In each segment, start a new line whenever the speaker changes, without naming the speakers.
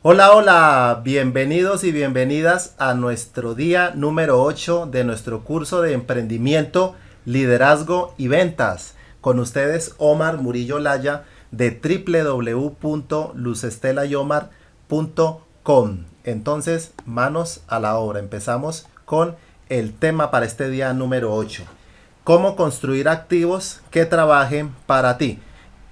Hola, hola, bienvenidos y bienvenidas a nuestro día número 8 de nuestro curso de emprendimiento, liderazgo y ventas. Con ustedes Omar Murillo Laya de www.lucestelayomar.com. Entonces, manos a la obra. Empezamos con el tema para este día número 8. ¿Cómo construir activos que trabajen para ti?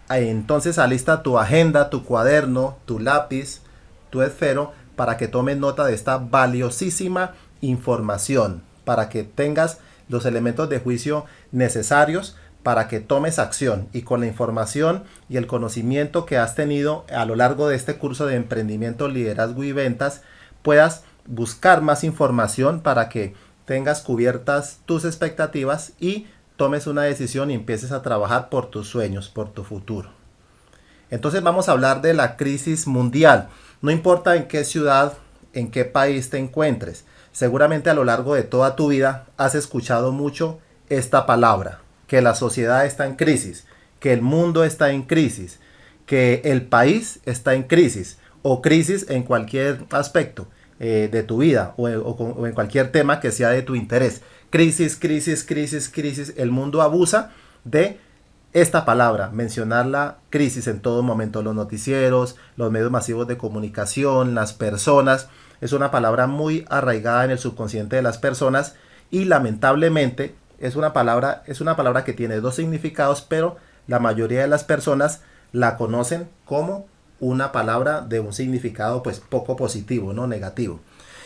Entonces alista tu agenda, tu cuaderno, tu lápiz, tu esfero para que tomes nota de esta valiosísima información, para que tengas los elementos de juicio necesarios para que tomes acción y con la información y el conocimiento que has tenido a lo largo de este curso de emprendimiento, liderazgo y ventas, puedas buscar más información para que tengas cubiertas tus expectativas y tomes una decisión y empieces a trabajar por tus sueños, por tu futuro. Entonces vamos a hablar de la crisis mundial. No importa en qué ciudad, en qué país te encuentres. Seguramente a lo largo de toda tu vida has escuchado mucho esta palabra, que la sociedad está en crisis, que el mundo está en crisis, que el país está en crisis o crisis en cualquier aspecto de tu vida o en cualquier tema que sea de tu interés. Crisis, crisis, crisis, crisis. El mundo abusa de esta palabra, mencionar la crisis en todo momento, los noticieros, los medios masivos de comunicación, las personas, es una palabra muy arraigada en el subconsciente de las personas y lamentablemente es una palabra que tiene dos significados, pero la mayoría de las personas la conocen como una palabra de un significado pues poco positivo, no negativo.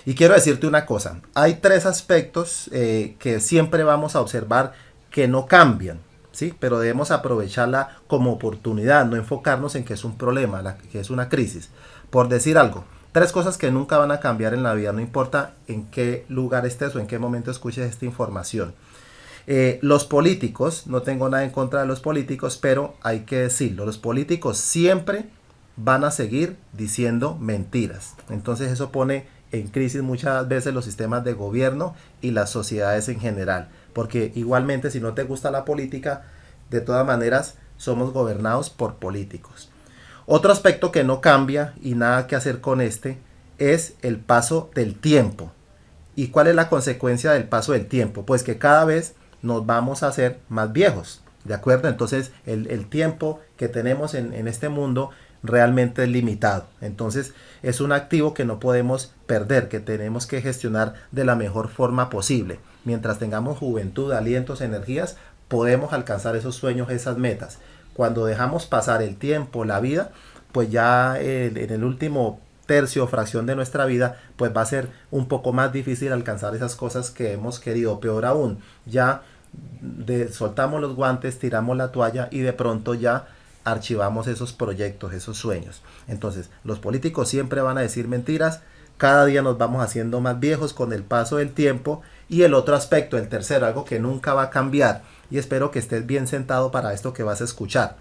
Y quiero decirte una cosa, hay tres aspectos que siempre vamos a observar que no cambian, ¿sí? Pero debemos aprovecharla como oportunidad, no enfocarnos en que es un problema, que es una crisis. Por decir algo, tres cosas que nunca van a cambiar en la vida, no importa en qué lugar estés o en qué momento escuches esta información. Los políticos, no tengo nada en contra de los políticos, pero hay que decirlo, los políticos siempre van a seguir diciendo mentiras. Entonces eso pone en crisis muchas veces los sistemas de gobierno y las sociedades en general. Porque igualmente si no te gusta la política, de todas maneras somos gobernados por políticos. Otro aspecto que no cambia y nada que hacer con este es el paso del tiempo. ¿Y cuál es la consecuencia del paso del tiempo? Pues que cada vez nos vamos a hacer más viejos, ¿de acuerdo? Entonces el tiempo que tenemos en este mundo realmente es limitado. Entonces es un activo que no podemos perder, que tenemos que gestionar de la mejor forma posible. Mientras tengamos juventud, alientos, energías, podemos alcanzar esos sueños, esas metas. Cuando dejamos pasar el tiempo, la vida, pues ya en el último tercio o fracción de nuestra vida, pues va a ser un poco más difícil alcanzar esas cosas que hemos querido. Peor aún, ya soltamos los guantes, tiramos la toalla y de pronto ya archivamos esos proyectos, esos sueños. Entonces, los políticos siempre van a decir mentiras, cada día nos vamos haciendo más viejos con el paso del tiempo. Y el otro aspecto, el tercero, algo que nunca va a cambiar, y espero que estés bien sentado para esto que vas a escuchar.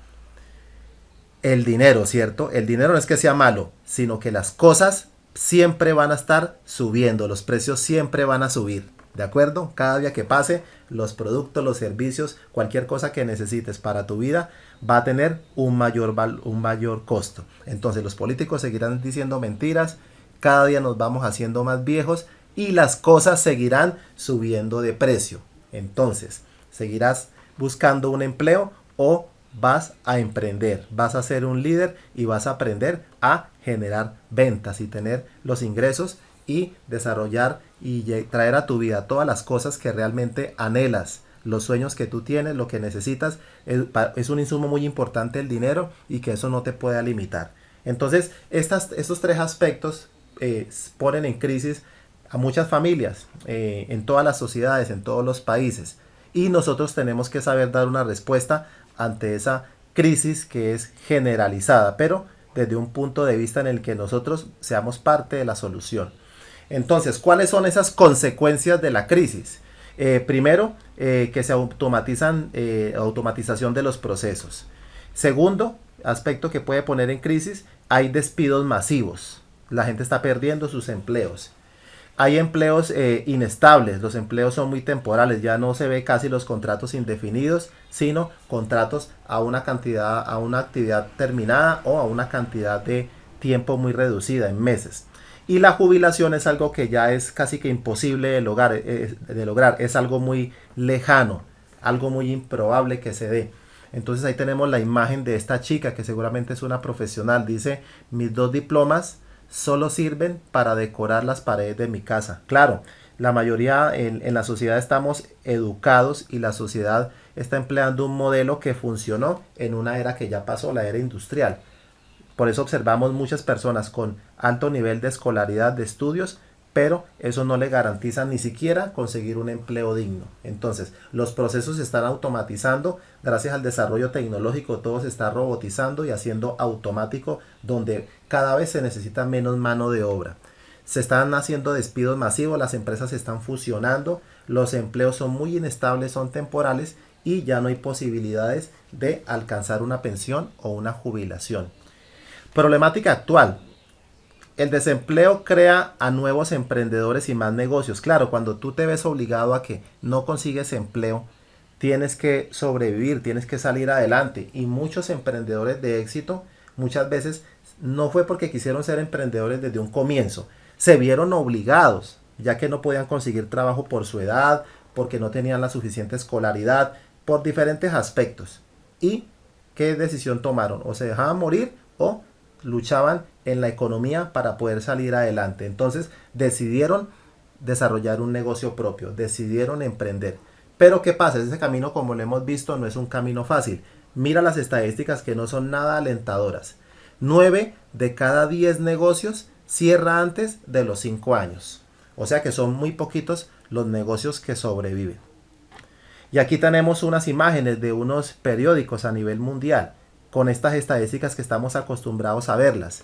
El dinero, ¿cierto? El dinero no es que sea malo, sino que las cosas siempre van a estar subiendo, los precios siempre van a subir, ¿de acuerdo? Cada día que pase, los productos, los servicios, cualquier cosa que necesites para tu vida va a tener un mayor costo. Entonces los políticos seguirán diciendo mentiras, cada día nos vamos haciendo más viejos y las cosas seguirán subiendo de precio. Entonces, ¿seguirás buscando un empleo o vas a emprender? Vas a ser un líder y vas a aprender a generar ventas y tener los ingresos y desarrollar y traer a tu vida todas las cosas que realmente anhelas, los sueños que tú tienes, lo que necesitas. Es un insumo muy importante el dinero y que eso no te pueda limitar. Entonces, estos tres aspectos ponen en crisis a muchas familias, en todas las sociedades, en todos los países. Y nosotros tenemos que saber dar una respuesta ante esa crisis que es generalizada, pero desde un punto de vista en el que nosotros seamos parte de la solución. Entonces, ¿cuáles son esas consecuencias de la crisis? Primero, que se automatización de los procesos. Segundo, aspecto que puede poner en crisis, hay despidos masivos. La gente está perdiendo sus empleos. Hay empleos inestables, los empleos son muy temporales, ya no se ve casi los contratos indefinidos, sino contratos a una cantidad, a una actividad terminada o a una cantidad de tiempo muy reducida, en meses. Y la jubilación es algo que ya es casi que imposible de lograr, es algo muy lejano, algo muy improbable que se dé. Entonces ahí tenemos la imagen de esta chica que seguramente es una profesional. Dice, mis 2 diplomas solo sirven para decorar las paredes de mi casa. Claro, la mayoría en la sociedad estamos educados y la sociedad está empleando un modelo que funcionó en una era que ya pasó, la era industrial. Por eso observamos muchas personas con alto nivel de escolaridad, de estudios, pero eso no le garantiza ni siquiera conseguir un empleo digno. Entonces, los procesos se están automatizando, gracias al desarrollo tecnológico, todo se está robotizando y haciendo automático, donde cada vez se necesita menos mano de obra. Se están haciendo despidos masivos, las empresas se están fusionando, los empleos son muy inestables, son temporales y ya no hay posibilidades de alcanzar una pensión o una jubilación. Problemática actual. El desempleo crea a nuevos emprendedores y más negocios. Claro, cuando tú te ves obligado a que no consigues empleo, tienes que sobrevivir, tienes que salir adelante. Y muchos emprendedores de éxito muchas veces no fue porque quisieron ser emprendedores desde un comienzo. Se vieron obligados, ya que no podían conseguir trabajo por su edad, porque no tenían la suficiente escolaridad, por diferentes aspectos. ¿Y qué decisión tomaron? O se dejaban morir o luchaban en la economía para poder salir adelante. Entonces decidieron desarrollar un negocio propio, decidieron emprender. Pero ¿qué pasa? Ese camino, como lo hemos visto, no es un camino fácil. Mira las estadísticas que no son nada alentadoras. 9 de cada 10 negocios cierra antes de los 5 años. O sea que son muy poquitos los negocios que sobreviven. Y aquí tenemos unas imágenes de unos periódicos a nivel mundial con estas estadísticas que estamos acostumbrados a verlas.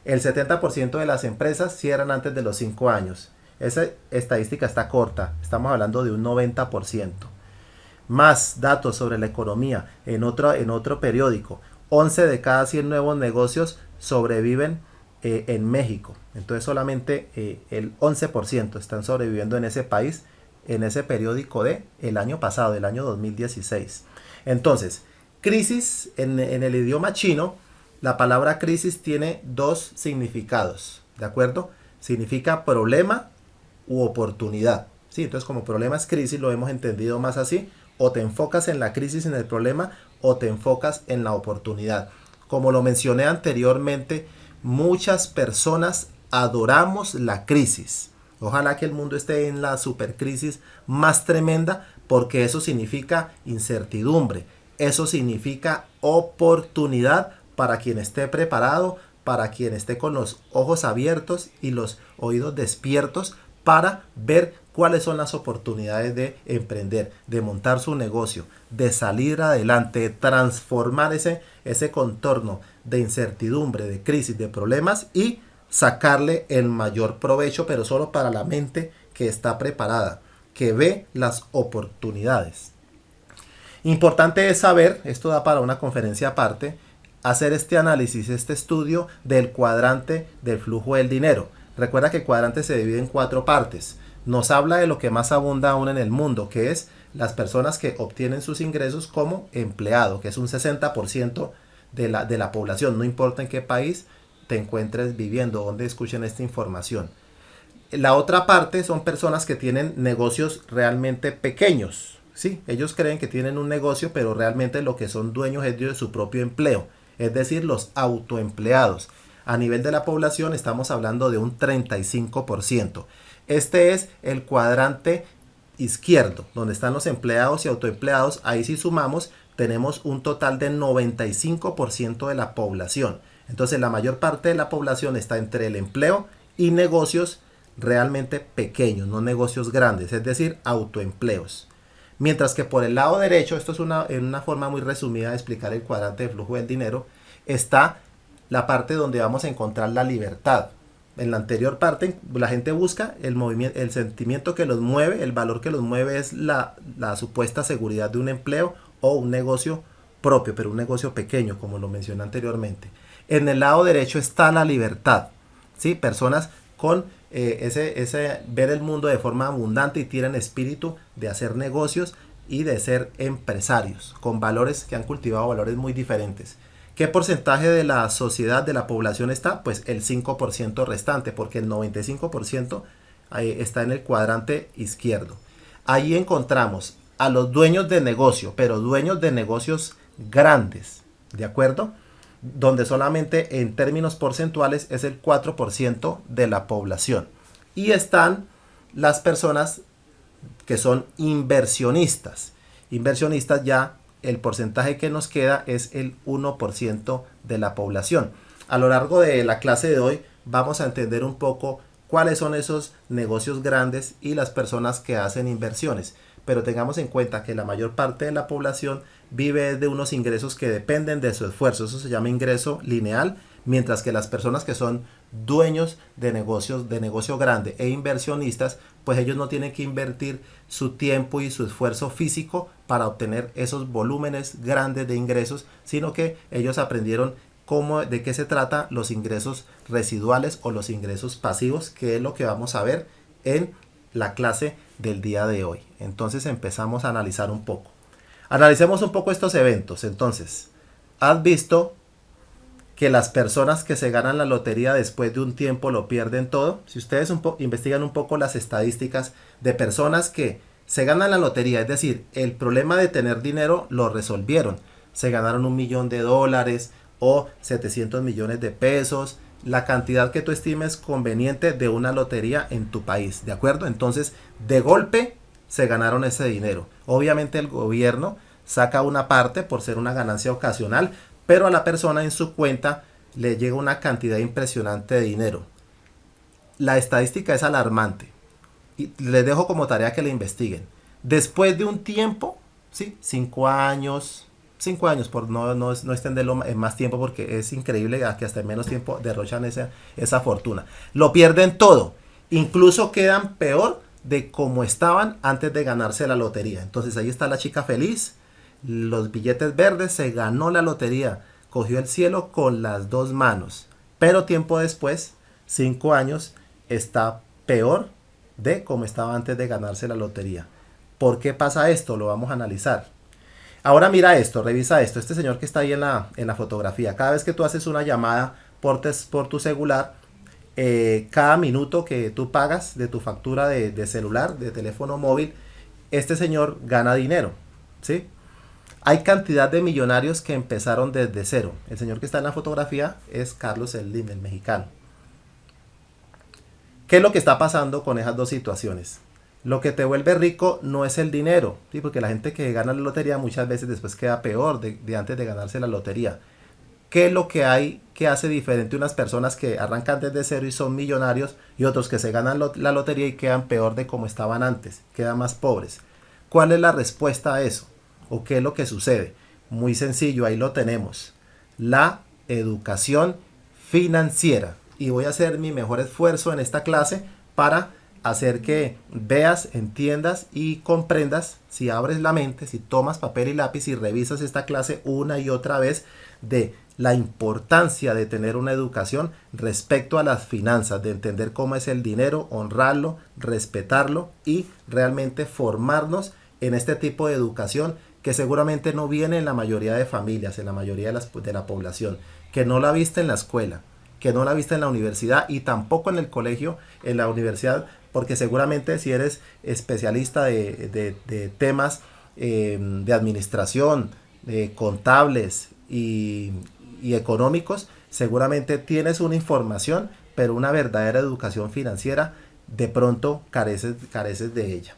El 70% de las empresas cierran antes de los 5 años. Esa estadística está corta, estamos hablando de un 90%. Más datos sobre la economía en otro periódico. 11 de cada 100 nuevos negocios sobreviven en México. Entonces solamente el 11% están sobreviviendo en ese país, en ese periódico de el año pasado, del año 2016. Entonces, crisis en el idioma chino, la palabra crisis tiene 2 significados, ¿de acuerdo? Significa problema u oportunidad. ¿Sí? Entonces, como problema es crisis, lo hemos entendido más así. O te enfocas en la crisis, en el problema, o te enfocas en la oportunidad. Como lo mencioné anteriormente, muchas personas adoramos la crisis. Ojalá que el mundo esté en la supercrisis más tremenda, porque eso significa incertidumbre. Eso significa oportunidad para quien esté preparado, para quien esté con los ojos abiertos y los oídos despiertos para ver cuáles son las oportunidades de emprender, de montar su negocio, de salir adelante, de transformar ese contorno de incertidumbre, de crisis, de problemas y sacarle el mayor provecho, pero solo para la mente que está preparada, que ve las oportunidades. Importante es saber, esto da para una conferencia aparte, hacer este análisis, este estudio del cuadrante del flujo del dinero. Recuerda que el cuadrante se divide en 4 partes. Nos habla de lo que más abunda aún en el mundo, que es las personas que obtienen sus ingresos como empleado, que es un 60% de la población, no importa en qué país te encuentres viviendo, donde escuchen esta información. La otra parte son personas que tienen negocios realmente pequeños. Sí, ellos creen que tienen un negocio, pero realmente lo que son dueños es de su propio empleo, es decir, los autoempleados. A nivel de la población estamos hablando de un 35%. Este es el cuadrante izquierdo, donde están los empleados y autoempleados. Ahí si sumamos, tenemos un total de 95% de la población. Entonces la mayor parte de la población está entre el empleo y negocios realmente pequeños, no negocios grandes, es decir, autoempleos. Mientras que por el lado derecho, esto es una forma muy resumida de explicar el cuadrante de flujo del dinero, está la parte donde vamos a encontrar la libertad. En la anterior parte, la gente busca el movimiento, el sentimiento que los mueve, el valor que los mueve es la supuesta seguridad de un empleo o un negocio propio, pero un negocio pequeño, como lo mencioné anteriormente. En el lado derecho está la libertad, ¿sí? Personas con ver el mundo de forma abundante y tienen espíritu de hacer negocios y de ser empresarios, con valores que han cultivado valores muy diferentes. ¿Qué porcentaje de la sociedad, de la población está? Pues el 5% restante, porque el 95% está en el cuadrante izquierdo. Ahí encontramos a los dueños de negocio, pero dueños de negocios grandes, ¿de acuerdo? Donde solamente en términos porcentuales es el 4% de la población. Y están las personas que son inversionistas. Inversionistas, ya el porcentaje que nos queda es el 1% de la población. A lo largo de la clase de hoy vamos a entender un poco cuáles son esos negocios grandes y las personas que hacen inversiones. Pero tengamos en cuenta que la mayor parte de la población vive de unos ingresos que dependen de su esfuerzo. Eso se llama ingreso lineal, mientras que las personas que son dueños de negocios, de negocio grande e inversionistas, pues ellos no tienen que invertir su tiempo y su esfuerzo físico para obtener esos volúmenes grandes de ingresos, sino que ellos aprendieron de qué se trata los ingresos residuales o los ingresos pasivos, que es lo que vamos a ver en la clase del día de hoy. Entonces empezamos a analizar un poco. Analicemos un poco estos eventos. Entonces, ¿has visto que las personas que se ganan la lotería después de un tiempo lo pierden todo? Si ustedes investigan un poco las estadísticas de personas que se ganan la lotería, es decir, el problema de tener dinero lo resolvieron. Se ganaron $1.000.000 o 700 millones de pesos, la cantidad que tú estimes conveniente de una lotería en tu país, ¿de acuerdo? Entonces, de golpe se ganaron ese dinero. Obviamente el gobierno saca una parte por ser una ganancia ocasional, pero a la persona en su cuenta le llega una cantidad impresionante de dinero. La estadística es alarmante y les dejo como tarea que la investiguen. Después de un tiempo, ¿sí? 5 años, por no extenderlo en más tiempo, porque es increíble que hasta en menos tiempo derrochan esa fortuna. Lo pierden todo, incluso quedan peor de como estaban antes de ganarse la lotería. Entonces ahí está la chica feliz, los billetes verdes, se ganó la lotería, cogió el cielo con las dos manos, pero tiempo después, 5 años, está peor de como estaba antes de ganarse la lotería. ¿Por qué pasa esto? Lo vamos a analizar. Ahora mira esto, revisa esto. Este señor que está ahí en la fotografía, cada vez que tú haces una llamada por tu celular, cada minuto que tú pagas de tu factura de celular, de teléfono móvil, este señor gana dinero, ¿sí? Hay cantidad de millonarios que empezaron desde cero. El señor que está en la fotografía es Carlos Slim, el mexicano. ¿Qué es lo que está pasando con esas dos situaciones? Lo que te vuelve rico no es el dinero, ¿sí? Porque la gente que gana la lotería muchas veces después queda peor de antes de ganarse la lotería. ¿Qué es lo que hay que hace diferente unas personas que arrancan desde cero y son millonarios y otros que se ganan la lotería y quedan peor de como estaban antes, quedan más pobres? ¿Cuál es la respuesta a eso? ¿O qué es lo que sucede? Muy sencillo, ahí lo tenemos. La educación financiera. Y voy a hacer mi mejor esfuerzo en esta clase para hacer que veas, entiendas y comprendas, si abres la mente, si tomas papel y lápiz y revisas esta clase una y otra vez, de la importancia de tener una educación respecto a las finanzas, de entender cómo es el dinero, honrarlo, respetarlo y realmente formarnos en este tipo de educación que seguramente no viene en la mayoría de familias, en la mayoría de la población, que no la viste en la escuela, que no la viste en la universidad y tampoco en el colegio, en la universidad, porque seguramente si eres especialista de temas de administración, contables y económicos, seguramente tienes una información, pero una verdadera educación financiera de pronto careces de ella.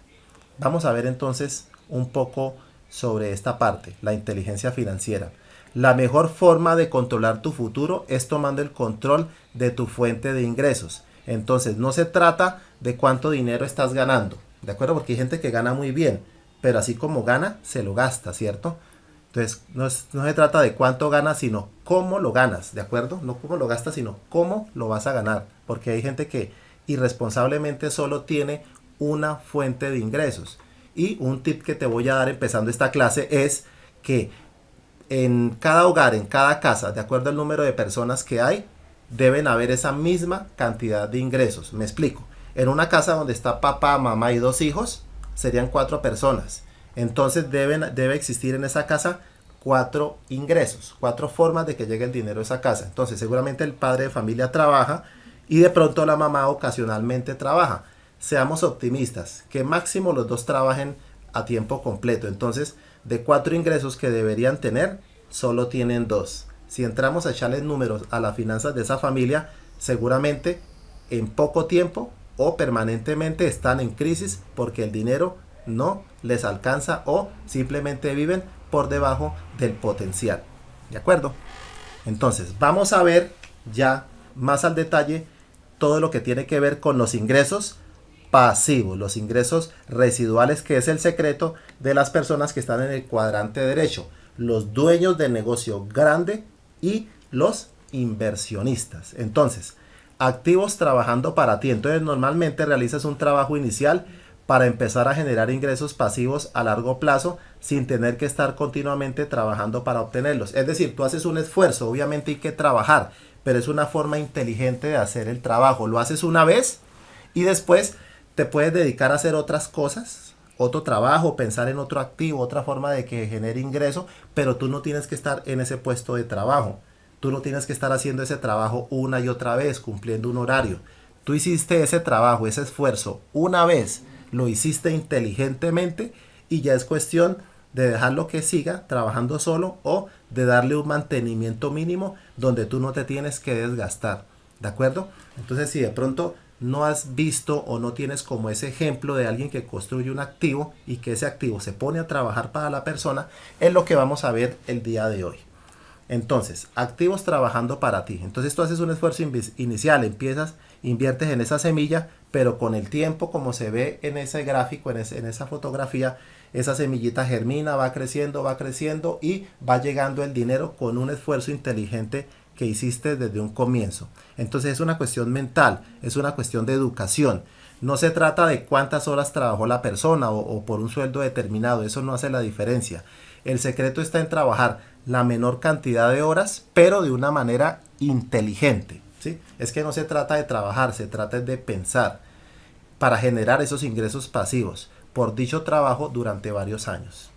Vamos a ver entonces un poco sobre esta parte, la inteligencia financiera. La mejor forma de controlar tu futuro es tomando el control de tu fuente de ingresos. Entonces no se trata de cuánto dinero estás ganando, ¿de acuerdo? Porque hay gente que gana muy bien, pero así como gana, se lo gasta, ¿cierto? Entonces no se trata de cuánto ganas, sino cómo lo ganas, ¿de acuerdo? No cómo lo gastas, sino cómo lo vas a ganar. Porque hay gente que irresponsablemente solo tiene una fuente de ingresos. Y un tip que te voy a dar empezando esta clase es que en cada hogar, en cada casa, de acuerdo al número de personas que hay, deben haber esa misma cantidad de ingresos. Me explico. En una casa donde está papá, mamá y 2 hijos, serían 4 personas. Entonces debe existir en esa casa 4 ingresos, 4 formas de que llegue el dinero a esa casa. Entonces seguramente el padre de familia trabaja y de pronto la mamá ocasionalmente trabaja. Seamos optimistas, que máximo los dos trabajen a tiempo completo. Entonces, de 4 ingresos que deberían tener, solo tienen 2. Si entramos a echarles números a las finanzas de esa familia, seguramente en poco tiempo o permanentemente están en crisis porque el dinero no les alcanza o simplemente viven por debajo del potencial. ¿De acuerdo? Entonces, vamos a ver ya más al detalle todo lo que tiene que ver con los ingresos pasivos, los ingresos residuales, que es el secreto de las personas que están en el cuadrante derecho, los dueños del negocio grande y los inversionistas. Entonces, activos trabajando para ti. Entonces, normalmente realizas un trabajo inicial para empezar a generar ingresos pasivos a largo plazo sin tener que estar continuamente trabajando para obtenerlos. Es decir, tú haces un esfuerzo, obviamente hay que trabajar, pero es una forma inteligente de hacer el trabajo. Lo haces una vez y después te puedes dedicar a hacer otras cosas, otro trabajo, pensar en otro activo, otra forma de que genere ingreso, pero tú no tienes que estar en ese puesto de trabajo. Tú no tienes que estar haciendo ese trabajo una y otra vez, cumpliendo un horario. Tú hiciste ese trabajo, ese esfuerzo una vez, lo hiciste inteligentemente y ya es cuestión de dejarlo que siga trabajando solo o de darle un mantenimiento mínimo donde tú no te tienes que desgastar. ¿De acuerdo? Entonces, si de pronto no has visto o no tienes como ese ejemplo de alguien que construye un activo y que ese activo se pone a trabajar para la persona, es lo que vamos a ver el día de hoy. Entonces, activos trabajando para ti. Entonces tú haces un esfuerzo inicial, empiezas, inviertes en esa semilla, pero con el tiempo, como se ve en ese gráfico, en esa fotografía, esa semillita germina, va creciendo y va llegando el dinero con un esfuerzo inteligente que hiciste desde un comienzo. Entonces es una cuestión mental, es una cuestión de educación. No se trata de cuántas horas trabajó la persona o por un sueldo determinado, eso no hace la diferencia. El secreto está en trabajar la menor cantidad de horas, pero de una manera inteligente, ¿sí? Es que no se trata de trabajar, se trata de pensar para generar esos ingresos pasivos por dicho trabajo durante varios años.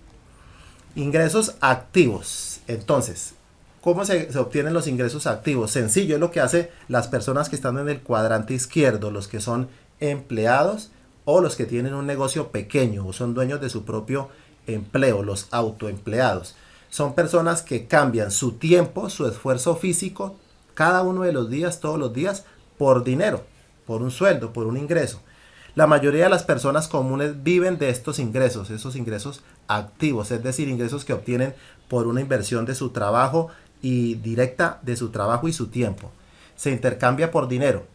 Ingresos activos. Entonces, ¿cómo se obtienen los ingresos activos? Sencillo, es lo que hacen las personas que están en el cuadrante izquierdo, los que son empleados o los que tienen un negocio pequeño o son dueños de su propio empleo, los autoempleados. Son personas que cambian su tiempo, su esfuerzo físico, cada uno de los días, todos los días, por dinero, por un sueldo, por un ingreso. La mayoría de las personas comunes viven de estos ingresos, esos ingresos activos, es decir, ingresos que obtienen por una inversión de su trabajo y directa de su trabajo y su tiempo. Se intercambia por dinero.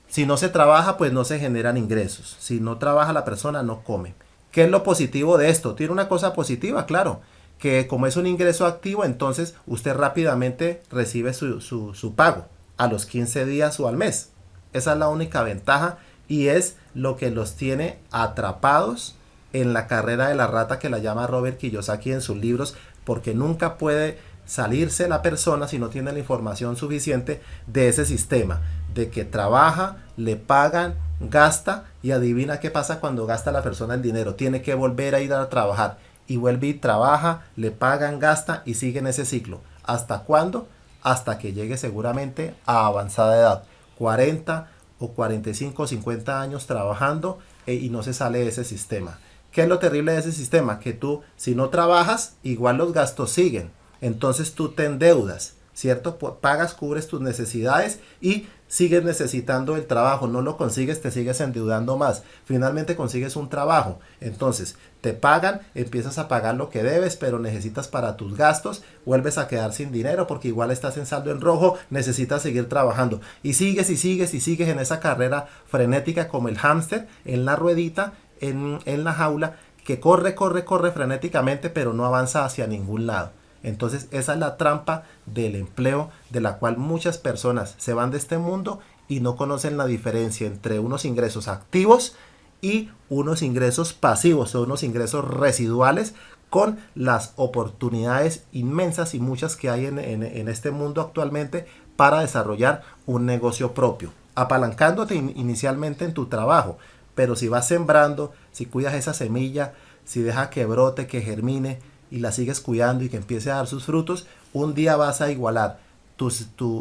Si no se trabaja, pues no se generan ingresos. Si no trabaja la persona, no come. ¿Qué es lo positivo de esto? Tiene una cosa positiva, claro, que como es un ingreso activo, entonces usted rápidamente recibe su pago a los 15 días o al mes. Esa es la única ventaja y es lo que los tiene atrapados en la carrera de la rata que la llama Robert Kiyosaki en sus libros, porque nunca puede salirse la persona si no tiene la información suficiente de ese sistema, de que trabaja, le pagan, gasta y adivina qué pasa cuando gasta la persona el dinero. Tiene que volver a ir a trabajar y vuelve y trabaja, le pagan, gasta y sigue en ese ciclo. ¿Hasta cuándo? Hasta que llegue seguramente a avanzada edad, 40 o 45 o 50 años trabajando y no se sale de ese sistema. ¿Qué es lo terrible de ese sistema? Que tú, si no trabajas, igual los gastos siguen. Entonces tú te endeudas, ¿cierto? Pagas, cubres tus necesidades y sigues necesitando el trabajo. No lo consigues, te sigues endeudando más. Finalmente consigues un trabajo. Entonces te pagan, empiezas a pagar lo que debes, pero necesitas para tus gastos, vuelves a quedar sin dinero porque igual estás en saldo en rojo, necesitas seguir trabajando. Y sigues y sigues y sigues en esa carrera frenética como el hámster en la ruedita, en la jaula, que corre frenéticamente, pero no avanza hacia ningún lado. Entonces esa es la trampa del empleo, de la cual muchas personas se van de este mundo y no conocen la diferencia entre unos ingresos activos y unos ingresos pasivos o unos ingresos residuales con las oportunidades inmensas y muchas que hay en este mundo actualmente para desarrollar un negocio propio, apalancándote inicialmente en tu trabajo, pero si vas sembrando, si cuidas esa semilla, si deja que brote, que germine, y la sigues cuidando y que empiece a dar sus frutos, un día vas a igualar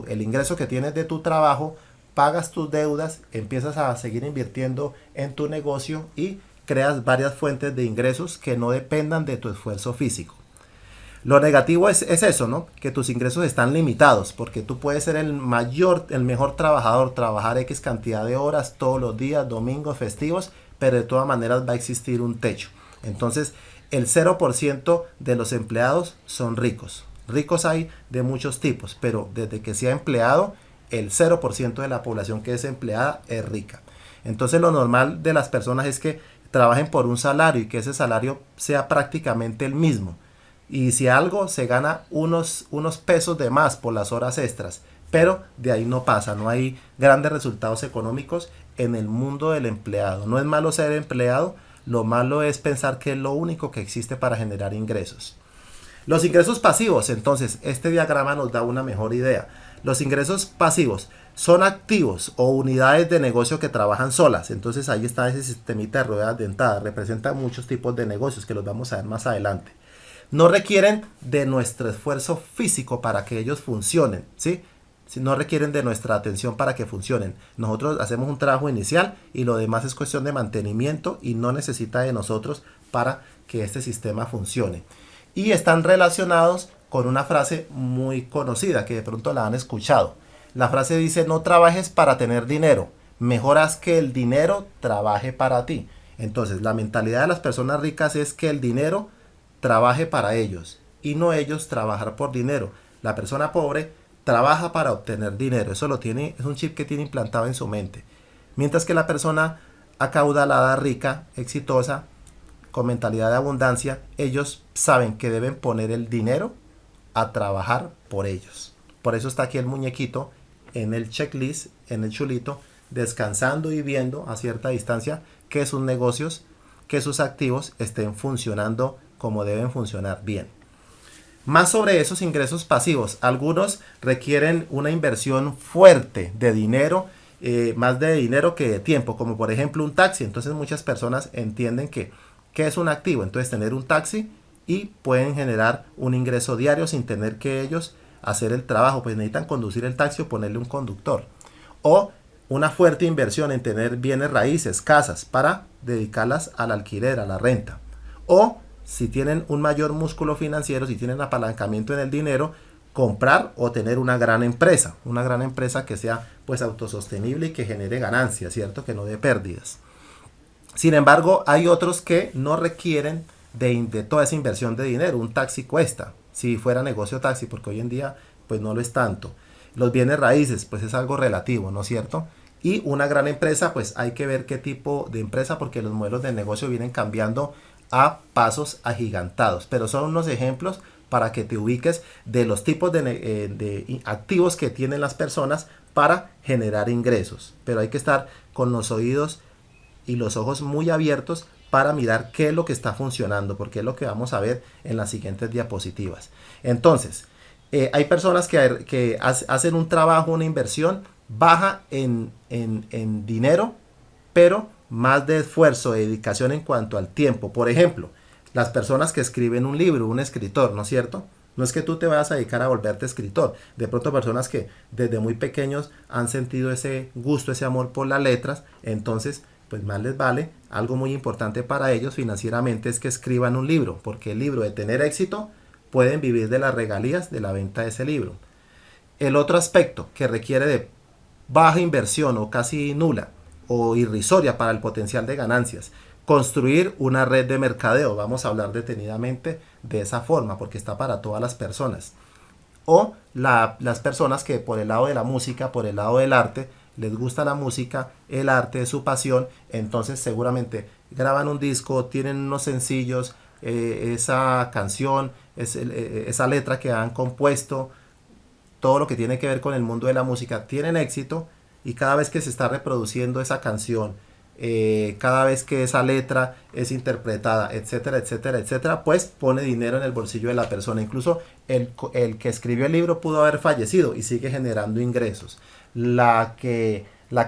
el ingreso que tienes de tu trabajo, pagas tus deudas, empiezas a seguir invirtiendo en tu negocio y creas varias fuentes de ingresos que no dependan de tu esfuerzo físico. Lo negativo es eso, ¿no? Que tus ingresos están limitados, porque tú puedes ser el mejor trabajador, trabajar X cantidad de horas todos los días, domingos, festivos, pero de todas maneras va a existir un techo. Entonces, el 0% de los empleados son ricos. Ricos hay de muchos tipos, pero desde que sea empleado, el 0% de la población que es empleada es rica. Entonces, lo normal de las personas es que trabajen por un salario y que ese salario sea prácticamente el mismo. Y si algo se gana unos pesos de más por las horas extras, pero de ahí no pasa, no hay grandes resultados económicos en el mundo del empleado. No es malo ser empleado, lo malo es pensar que es lo único que existe para generar ingresos. Los ingresos pasivos, entonces, este diagrama nos da una mejor idea. Los ingresos pasivos son activos o unidades de negocio que trabajan solas. Entonces ahí está ese sistemita de ruedas dentadas, representa muchos tipos de negocios que los vamos a ver más adelante. No requieren de nuestro esfuerzo físico para que ellos funcionen, ¿sí? No requieren de nuestra atención para que funcionen. Nosotros hacemos un trabajo inicial y lo demás es cuestión de mantenimiento y no necesita de nosotros para que este sistema funcione. Y están relacionados con una frase muy conocida que de pronto la han escuchado. La frase dice: no trabajes para tener dinero, mejor haz que el dinero trabaje para ti. Entonces, la mentalidad de las personas ricas es que el dinero trabaje para ellos y no ellos trabajar por dinero. La persona pobre trabaja para obtener dinero, eso lo tiene, es un chip que tiene implantado en su mente. Mientras que la persona acaudalada, rica, exitosa, con mentalidad de abundancia, ellos saben que deben poner el dinero a trabajar por ellos. Por eso está aquí el muñequito en el checklist, en el chulito, descansando y viendo a cierta distancia que sus negocios, que sus activos estén funcionando como deben funcionar bien. Más sobre esos ingresos pasivos. Algunos requieren una inversión fuerte de dinero, más de dinero que de tiempo, como por ejemplo un taxi. Entonces muchas personas entienden que es un activo. Entonces tener un taxi y pueden generar un ingreso diario sin tener que ellos hacer el trabajo. Pues necesitan conducir el taxi o ponerle un conductor. O una fuerte inversión en tener bienes raíces, casas, para dedicarlas al alquiler, a la renta. O si tienen un mayor músculo financiero, si tienen apalancamiento en el dinero, comprar o tener una gran empresa que sea pues autosostenible y que genere ganancias, ¿cierto? Que no dé pérdidas. Sin embargo, hay otros que no requieren de toda esa inversión de dinero. Un taxi cuesta, si fuera negocio taxi, porque hoy en día pues no lo es tanto. Los bienes raíces pues es algo relativo, ¿no es cierto? Y una gran empresa, pues hay que ver qué tipo de empresa, porque los modelos de negocio vienen cambiando a pasos agigantados, pero son unos ejemplos para que te ubiques de los tipos de activos que tienen las personas para generar ingresos. Pero hay que estar con los oídos y los ojos muy abiertos para mirar qué es lo que está funcionando, porque es lo que vamos a ver en las siguientes diapositivas. Entonces, hay personas que hacen un trabajo, una inversión baja en dinero, pero más de esfuerzo, de dedicación en cuanto al tiempo. Por ejemplo, las personas que escriben un libro, un escritor, ¿no es cierto? No es que tú te vayas a dedicar a volverte escritor. De pronto personas que desde muy pequeños han sentido ese gusto, ese amor por las letras, entonces pues más les vale. Algo muy importante para ellos financieramente es que escriban un libro, porque el libro, de tener éxito, pueden vivir de las regalías de la venta de ese libro. El otro aspecto que requiere de baja inversión o casi nula o irrisoria para el potencial de ganancias: construir una red de mercadeo. Vamos a hablar detenidamente de esa forma porque está para todas las personas. O las personas que por el lado de la música, por el lado del arte, les gusta la música, el arte es su pasión, entonces seguramente graban un disco, tienen unos sencillos, esa canción, esa letra que han compuesto, todo lo que tiene que ver con el mundo de la música, tienen éxito. Y cada vez que se está reproduciendo esa canción, cada vez que esa letra es interpretada, etcétera, etcétera, etcétera, pues pone dinero en el bolsillo de la persona. Incluso el que escribió el libro pudo haber fallecido y sigue generando ingresos. La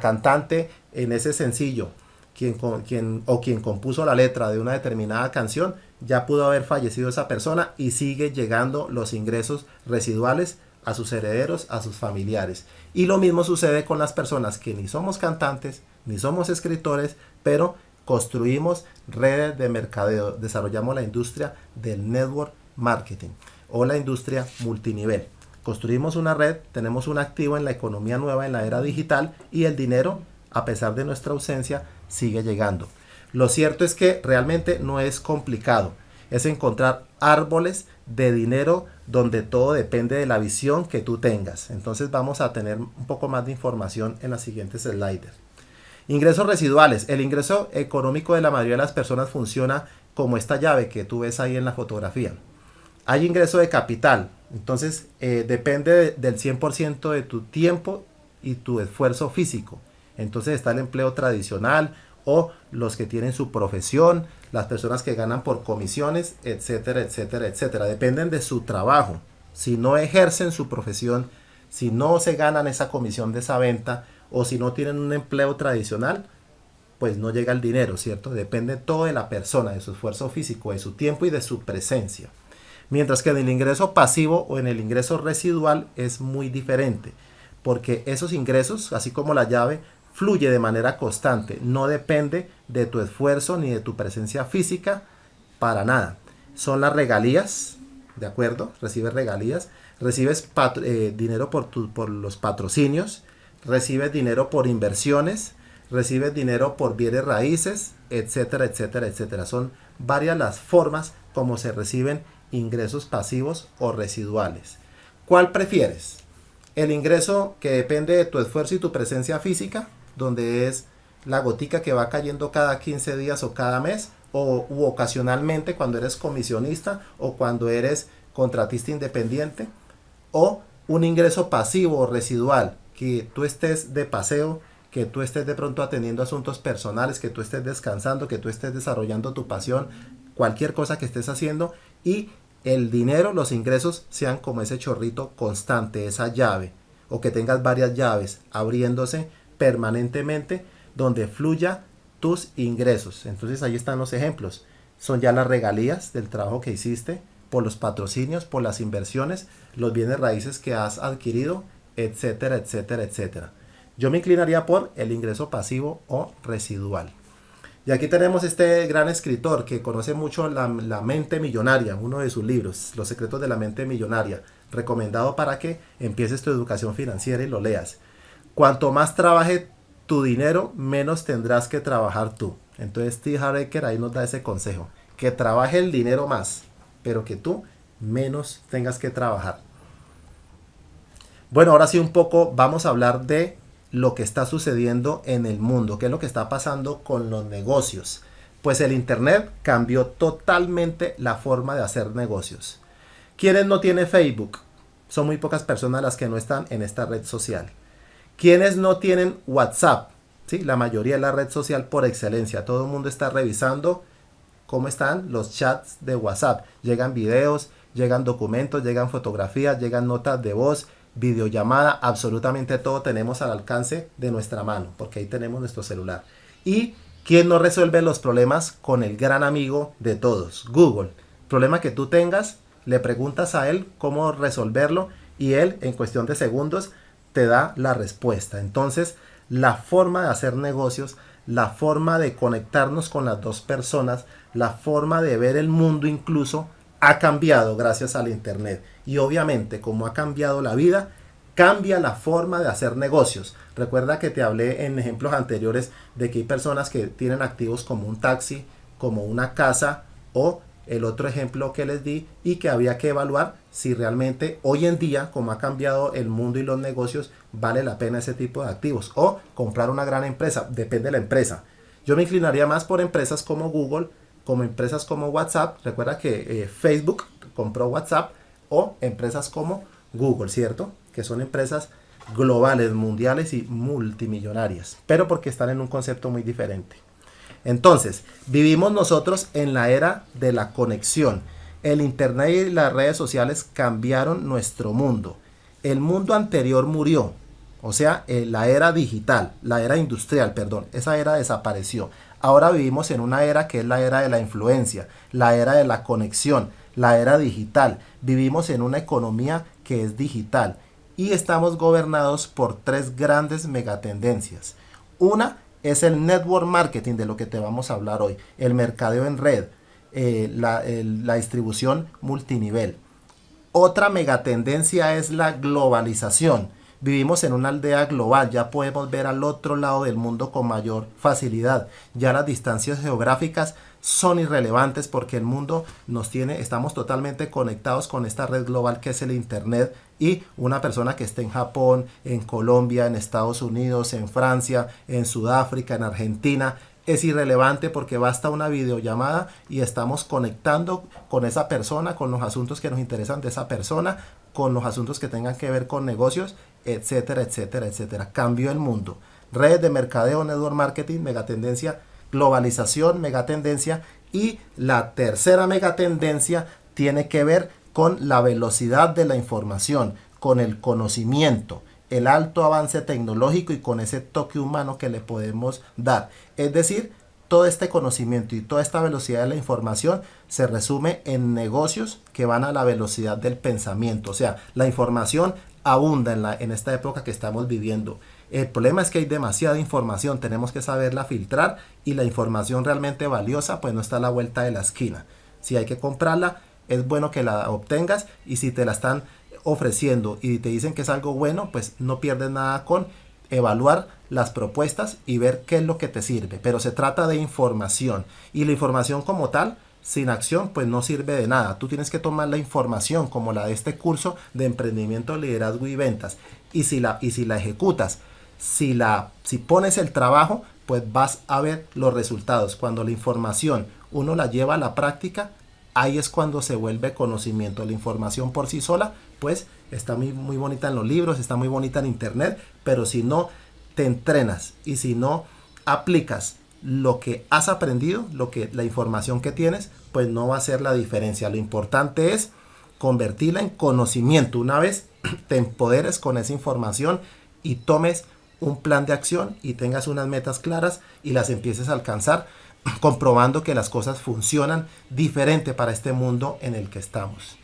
cantante en ese sencillo, quien compuso la letra de una determinada canción, ya pudo haber fallecido esa persona y sigue llegando los ingresos residuales a sus herederos, a sus familiares. Y lo mismo sucede con las personas que ni somos cantantes, ni somos escritores, pero construimos redes de mercadeo, desarrollamos la industria del network marketing o la industria multinivel. Construimos una red, tenemos un activo en la economía nueva, en la era digital, y el dinero, a pesar de nuestra ausencia, sigue llegando. Lo cierto es que realmente no es complicado, es encontrar árboles de dinero donde todo depende de la visión que tú tengas. Entonces vamos a tener un poco más de información en las siguientes sliders. Ingresos residuales. El ingreso económico de la mayoría de las personas funciona como esta llave que tú ves ahí en la fotografía. Hay ingreso de capital, entonces depende del 100% de tu tiempo y tu esfuerzo físico. Entonces está el empleo tradicional o los que tienen su profesión, las personas que ganan por comisiones, etcétera, etcétera, etcétera. Dependen de su trabajo. Si no ejercen su profesión, si no se ganan esa comisión de esa venta o si no tienen un empleo tradicional, pues no llega el dinero, ¿cierto? Depende todo de la persona, de su esfuerzo físico, de su tiempo y de su presencia. Mientras que en el ingreso pasivo o en el ingreso residual es muy diferente, porque esos ingresos, así como la llave, fluye de manera constante, no depende de tu esfuerzo ni de tu presencia física para nada. Son las regalías, ¿de acuerdo? Recibes regalías, recibes dinero por los patrocinios, recibes dinero por inversiones, recibes dinero por bienes raíces, etcétera, etcétera, etcétera. Son varias las formas como se reciben ingresos pasivos o residuales. ¿Cuál prefieres? El ingreso que depende de tu esfuerzo y tu presencia física, donde es la gotica que va cayendo cada 15 días o cada mes, u ocasionalmente cuando eres comisionista o cuando eres contratista independiente, o un ingreso pasivo o residual, que tú estés de paseo, que tú estés de pronto atendiendo asuntos personales, que tú estés descansando, que tú estés desarrollando tu pasión, cualquier cosa que estés haciendo, y el dinero, los ingresos sean como ese chorrito constante, esa llave, o que tengas varias llaves abriéndose permanentemente donde fluya tus ingresos. Entonces ahí están los ejemplos. Son ya las regalías del trabajo que hiciste, por los patrocinios, por las inversiones, los bienes raíces que has adquirido, etcétera, etcétera, etcétera. Yo me inclinaría por el ingreso pasivo o residual. Y aquí tenemos este gran escritor que conoce mucho la mente millonaria, uno de sus libros, Los secretos de la mente millonaria, recomendado para que empieces tu educación financiera y lo leas. Cuanto más trabaje tu dinero, menos tendrás que trabajar tú. Entonces Steve Harker ahí nos da ese consejo, que trabaje el dinero más, pero que tú menos tengas que trabajar. Bueno, ahora sí un poco vamos a hablar de lo que está sucediendo en el mundo, qué es lo que está pasando con los negocios. Pues el internet cambió totalmente la forma de hacer negocios. ¿Quiénes no tienen Facebook? Son muy pocas personas las que no están en esta red social. ¿Quiénes no tienen WhatsApp? ¿Sí? La mayoría es la red social por excelencia. Todo el mundo está revisando cómo están los chats de WhatsApp. Llegan videos, llegan documentos, llegan fotografías, llegan notas de voz, videollamada, absolutamente todo tenemos al alcance de nuestra mano, porque ahí tenemos nuestro celular. ¿Y quién no resuelve los problemas con el gran amigo de todos? Google. Problema que tú tengas, le preguntas a él cómo resolverlo y él en cuestión de segundos te da la respuesta. Entonces, la forma de hacer negocios, la forma de conectarnos con las dos personas, la forma de ver el mundo incluso ha cambiado gracias al internet. Y obviamente, como ha cambiado la vida, cambia la forma de hacer negocios. Recuerda que te hablé en ejemplos anteriores de que hay personas que tienen activos como un taxi, como una casa o el otro ejemplo que les di, y que había que evaluar si realmente hoy en día, como ha cambiado el mundo y los negocios, vale la pena ese tipo de activos o comprar una gran empresa. Depende de la empresa. Yo me inclinaría más por empresas como Google, como empresas como WhatsApp. Recuerda que Facebook compró WhatsApp, o empresas como Google, ¿cierto? Que son empresas globales, mundiales y multimillonarias, pero porque están en un concepto muy diferente. Entonces, vivimos nosotros en la era de la conexión. El internet y las redes sociales cambiaron nuestro mundo. El mundo anterior murió, o sea, la era digital, la era industrial, perdón, esa era desapareció. Ahora vivimos en una era que es la era de la influencia, la era de la conexión, la era digital. Vivimos en una economía que es digital y estamos gobernados por tres grandes megatendencias. Una es el network marketing, de lo que te vamos a hablar hoy, el mercadeo en red, la distribución multinivel. Otra megatendencia es la globalización. Vivimos en una aldea global, ya podemos ver al otro lado del mundo con mayor facilidad. Ya las distancias geográficas son irrelevantes porque el mundo nos tiene, estamos totalmente conectados con esta red global que es el internet, y una persona que esté en Japón, en Colombia, en Estados Unidos, en Francia, en Sudáfrica, en Argentina, es irrelevante porque basta una videollamada y estamos conectando con esa persona, con los asuntos que nos interesan de esa persona, con los asuntos que tengan que ver con negocios, etcétera, etcétera, etcétera. Cambió el mundo. Redes de mercadeo, network marketing, megatendencia, globalización, megatendencia, y la tercera megatendencia tiene que ver con la velocidad de la información, con el conocimiento, el alto avance tecnológico y con ese toque humano que le podemos dar. Es decir, todo este conocimiento y toda esta velocidad de la información se resume en negocios que van a la velocidad del pensamiento. O sea, la información abunda en esta época que estamos viviendo. El problema es que hay demasiada información, tenemos que saberla filtrar, y la información realmente valiosa pues no está a la vuelta de la esquina. Si hay que comprarla, es bueno que la obtengas, y si te la están ofreciendo y te dicen que es algo bueno, pues no pierdes nada con evaluar las propuestas y ver qué es lo que te sirve. Pero se trata de información, y la información como tal, sin acción, pues no sirve de nada. Tú tienes que tomar la información como la de este curso de emprendimiento, liderazgo y ventas, y si la ejecutas, si pones el trabajo, pues vas a ver los resultados. Cuando la información uno la lleva a la práctica, ahí es cuando se vuelve conocimiento. La información por sí sola, pues está muy, muy bonita en los libros, está muy bonita en internet, pero si no te entrenas y si no aplicas lo que has aprendido, la información que tienes, pues no va a ser la diferencia. Lo importante es convertirla en conocimiento. Una vez te empoderes con esa información y tomes un plan de acción y tengas unas metas claras y las empieces a alcanzar, comprobando que las cosas funcionan diferente para este mundo en el que estamos.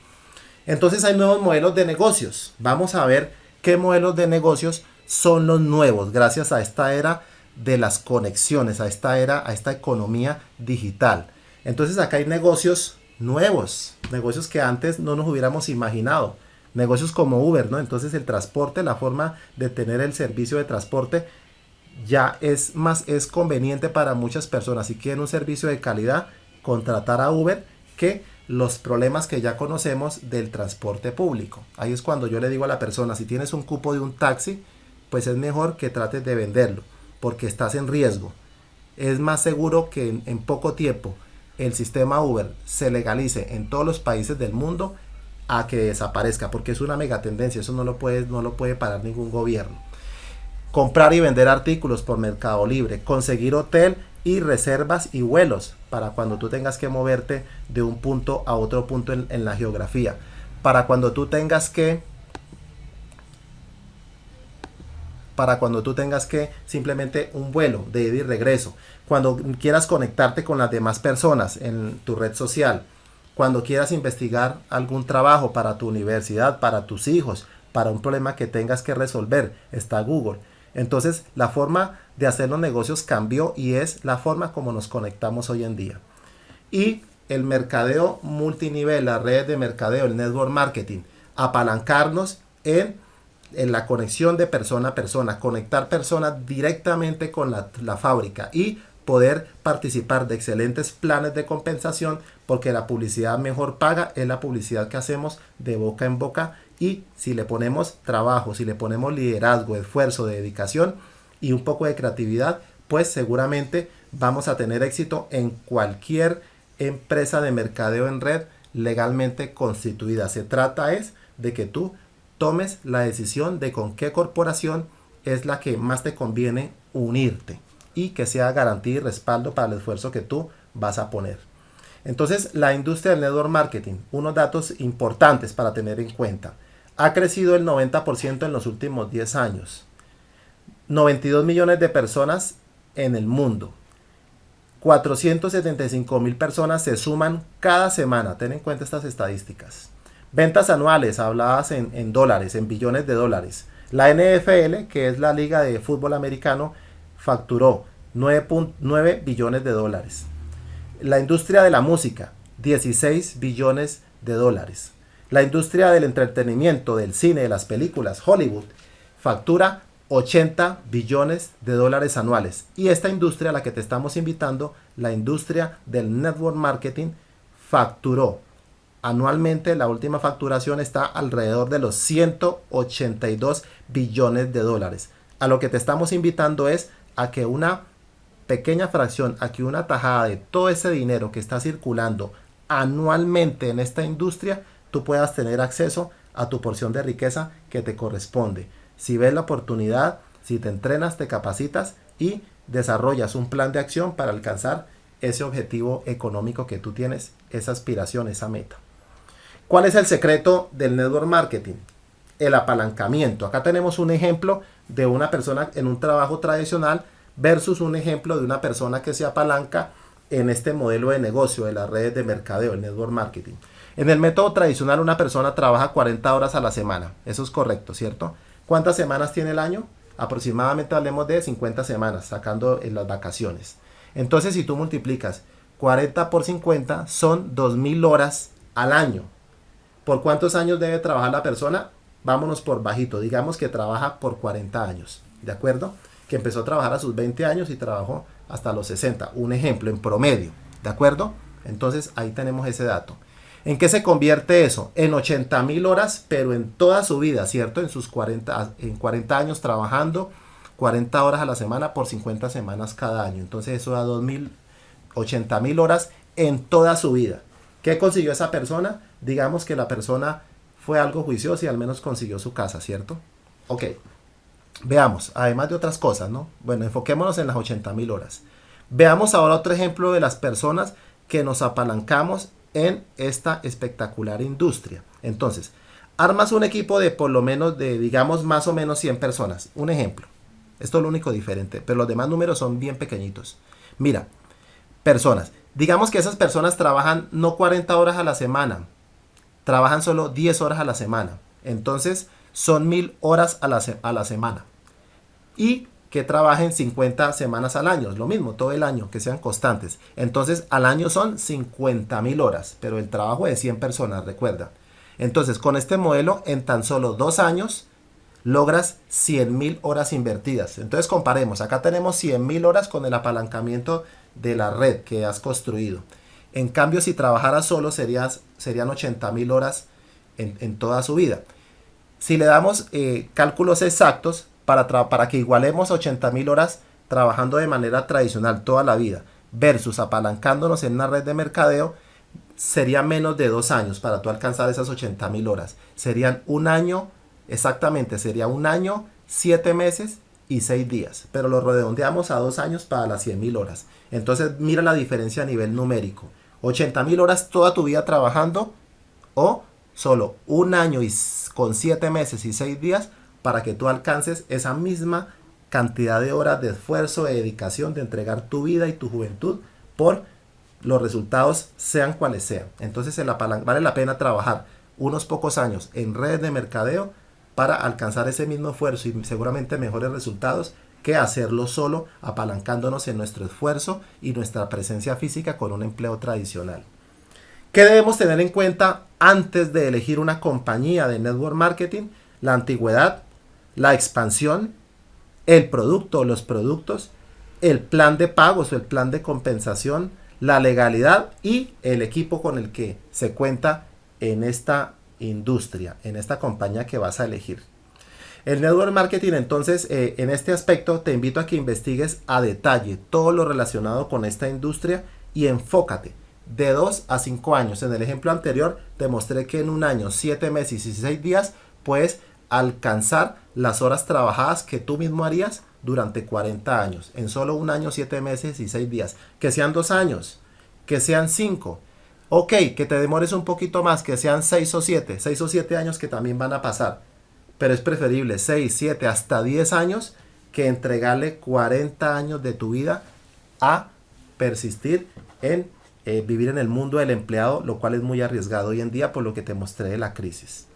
Entonces hay nuevos modelos de negocios. Vamos a ver qué modelos de negocios son los nuevos gracias a esta era de las conexiones, a esta era, a esta economía digital. Entonces acá hay negocios nuevos, negocios que antes no nos hubiéramos imaginado, negocios como Uber, ¿no? Entonces el transporte, la forma de tener el servicio de transporte ya es conveniente para muchas personas. Si quieren un servicio de calidad, contratar a Uber, que los problemas que ya conocemos del transporte público. Ahí es cuando yo le digo a la persona, si tienes un cupo de un taxi, pues es mejor que trates de venderlo, porque estás en riesgo. Es más seguro que en poco tiempo el sistema Uber se legalice en todos los países del mundo a que desaparezca, porque es una megatendencia. Eso no lo puede parar ningún gobierno. Comprar y vender artículos por Mercado Libre, conseguir hotel y reservas y vuelos para cuando tú tengas que moverte de un punto a otro punto en la geografía, para cuando tú tengas que simplemente un vuelo de ida y regreso, cuando quieras conectarte con las demás personas en tu red social, cuando quieras investigar algún trabajo para tu universidad, para tus hijos, para un problema que tengas que resolver, está Google. Entonces la forma de hacer los negocios cambió y es la forma como nos conectamos hoy en día. Y el mercadeo multinivel, las redes de mercadeo, el network marketing, apalancarnos en la conexión de persona a persona, conectar personas directamente con la fábrica y poder participar de excelentes planes de compensación, porque la publicidad mejor paga es la publicidad que hacemos de boca en boca. Y si le ponemos trabajo, si le ponemos liderazgo, esfuerzo, dedicación y un poco de creatividad, pues seguramente vamos a tener éxito en cualquier empresa de mercadeo en red legalmente constituida. Se trata es de que tú tomes la decisión de con qué corporación es la que más te conviene unirte y que sea garantía y respaldo para el esfuerzo que tú vas a poner. Entonces, la industria del network marketing, unos datos importantes para tener en cuenta. Ha crecido el 90% en los últimos 10 años. 92 millones de personas en el mundo. 475.000 personas se suman cada semana. Ten en cuenta estas estadísticas. Ventas anuales habladas en dólares, en billones de dólares. La NFL, que es la liga de fútbol americano, facturó 9.9 billones de dólares. La industria de la música, 16 billones de dólares. La industria del entretenimiento, del cine, de las películas, Hollywood, factura 80 billones de dólares anuales. Y esta industria a la que te estamos invitando, la industria del network marketing, facturó anualmente, la última facturación está alrededor de los 182 billones de dólares. A lo que te estamos invitando es a que una pequeña fracción, a que una tajada de todo ese dinero que está circulando anualmente en esta industria, tú puedas tener acceso a tu porción de riqueza que te corresponde. Si ves la oportunidad, si te entrenas, te capacitas y desarrollas un plan de acción para alcanzar ese objetivo económico que tú tienes, esa aspiración, esa meta. ¿Cuál es el secreto del network marketing? El apalancamiento. Acá tenemos un ejemplo de una persona en un trabajo tradicional versus un ejemplo de una persona que se apalanca en este modelo de negocio de las redes de mercadeo, el network marketing. En el método tradicional una persona trabaja 40 horas a la semana. Eso es correcto, ¿cierto? ¿Cuántas semanas tiene el año? Aproximadamente hablemos de 50 semanas, sacando en las vacaciones. Entonces, si tú multiplicas 40 por 50, son 2.000 horas al año. ¿Por cuántos años debe trabajar la persona? Vámonos por bajito. Digamos que trabaja por 40 años. ¿De acuerdo? Que empezó a trabajar a sus 20 años y trabajó hasta los 60. Un ejemplo, en promedio. ¿De acuerdo? Entonces, ahí tenemos ese dato. ¿En qué se convierte eso? En 80.000 horas, pero en toda su vida, ¿cierto? En 40 años trabajando 40 horas a la semana por 50 semanas cada año. Entonces eso da 80.000 horas en toda su vida. ¿Qué consiguió esa persona? Digamos que la persona fue algo juiciosa y al menos consiguió su casa, ¿cierto? Ok, veamos, además de otras cosas, ¿no? Bueno, enfoquémonos en las 80.000 horas. Veamos ahora otro ejemplo de las personas que nos apalancamos en esta espectacular industria. Entonces, armas un equipo de por lo menos de, digamos, más o menos 100 personas. Un ejemplo. Esto es lo único diferente, pero los demás números son bien pequeñitos. Mira, personas. Digamos que esas personas trabajan no 40 horas a la semana, trabajan solo 10 horas a la semana. Entonces, son 1.000 horas a la semana. Y que trabajen 50 semanas al año, es lo mismo, todo el año, que sean constantes. Entonces, al año son 50.000 horas, pero el trabajo de 100 personas, recuerda. Entonces, con este modelo, en tan solo 2 años, logras 100.000 horas invertidas. Entonces, comparemos. Acá tenemos 100.000 horas con el apalancamiento de la red que has construido. En cambio, si trabajaras solo, serían 80.000 horas en toda su vida. Si le damos cálculos exactos, para que igualemos 80.000 horas trabajando de manera tradicional toda la vida versus apalancándonos en una red de mercadeo, sería menos de 2 años para tú alcanzar esas 80.000 horas. Serían un año, exactamente, sería un año, 7 meses y 6 días. Pero lo redondeamos a 2 años para las 100.000 horas. Entonces mira la diferencia a nivel numérico. 80.000 horas toda tu vida trabajando o solo un año y con 7 meses y 6 días para que tú alcances esa misma cantidad de horas de esfuerzo, de dedicación, de entregar tu vida y tu juventud por los resultados sean cuales sean. Entonces vale la pena trabajar unos pocos años en redes de mercadeo para alcanzar ese mismo esfuerzo y seguramente mejores resultados que hacerlo solo apalancándonos en nuestro esfuerzo y nuestra presencia física con un empleo tradicional. ¿Qué debemos tener en cuenta antes de elegir una compañía de network marketing? La antigüedad, la expansión, el producto o los productos, el plan de pagos o el plan de compensación, la legalidad y el equipo con el que se cuenta en esta industria, en esta compañía que vas a elegir. El network marketing, entonces, en este aspecto te invito a que investigues a detalle todo lo relacionado con esta industria y enfócate de 2 a 5 años. En el ejemplo anterior te mostré que en un año, 7 meses y 6 días puedes alcanzar las horas trabajadas que tú mismo harías durante 40 años. En solo un año, 7 meses y 6 días. Que sean 2 años, que sean 5. Ok, que te demores un poquito más, que sean 6 o 7. 6 o 7 años que también van a pasar. Pero es preferible 6, 7, hasta 10 años que entregarle 40 años de tu vida a persistir en vivir en el mundo del empleado, lo cual es muy arriesgado hoy en día por lo que te mostré de la crisis.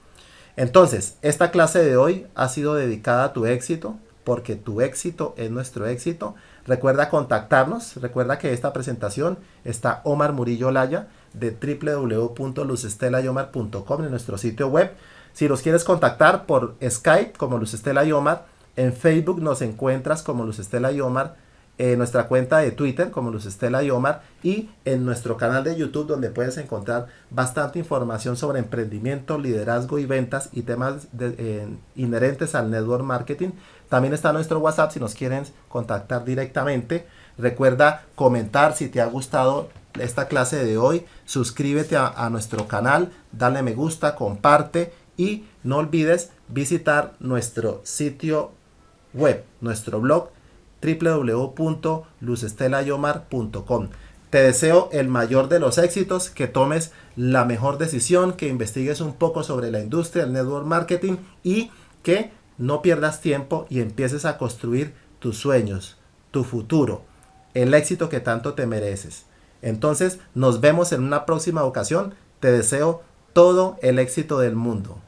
Entonces, esta clase de hoy ha sido dedicada a tu éxito, porque tu éxito es nuestro éxito. Recuerda contactarnos, recuerda que esta presentación está Omar Murillo Olaya de www.luzestelayomar.com en nuestro sitio web. Si los quieres contactar por Skype como Luz Estela y Omar, en Facebook nos encuentras como Luz Estela y Omar, en nuestra cuenta de Twitter como Luz Estela y Omar y en nuestro canal de YouTube, donde puedes encontrar bastante información sobre emprendimiento, liderazgo y ventas y temas inherentes al network marketing. También está nuestro WhatsApp si nos quieren contactar directamente. Recuerda comentar si te ha gustado esta clase de hoy, suscríbete a nuestro canal, dale me gusta, comparte y no olvides visitar nuestro sitio web, nuestro blog www.luzestelayomar.com. Te deseo el mayor de los éxitos, que tomes la mejor decisión, que investigues un poco sobre la industria del network marketing y que no pierdas tiempo y empieces a construir tus sueños, tu futuro, el éxito que tanto te mereces. Entonces, nos vemos en una próxima ocasión. Te deseo todo el éxito del mundo.